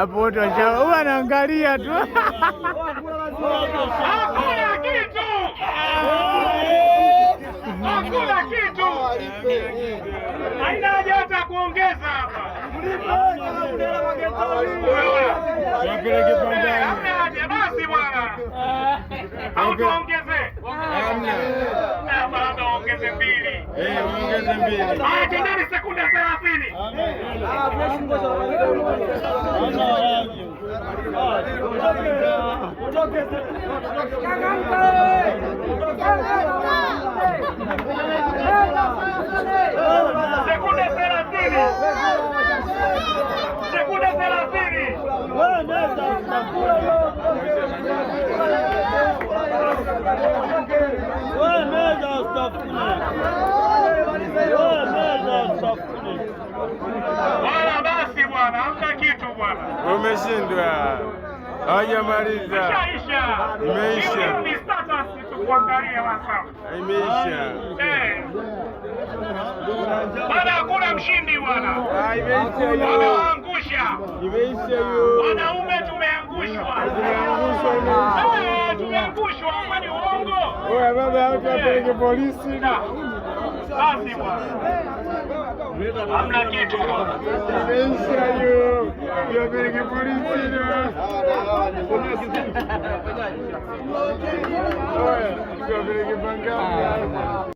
hapo wote washaua, anaangalia tu. Hakuna kitu. Hakuna kitu. Haina haja hata kuongeza hapa. Wapeleke pangani. Hamna haja basi bwana. Hautuongeze. Hamna. Bado ongeze 2. Ongeze 2. Haya, tendeni sekunde 30. Sekunde 30. Sekunde 30. Wala basi bwana, hamna kitu bwana. Umeshindwa. Hawajamaliza. Imeisha. Ni status tukuangalia WhatsApp. Imeisha. Bwana hakuna mshindi bwana. Imeisha. Wameangusha. Imeisha hiyo. Wanaume tumeangushwa. Tumeangushwa, kwani uongo? Oya baba, hawapeleke polisi. Basi bwana. Hamna kitu bwana. Imeisha hiyo. Wapeleke polisi. Oya, wapeleke pangani.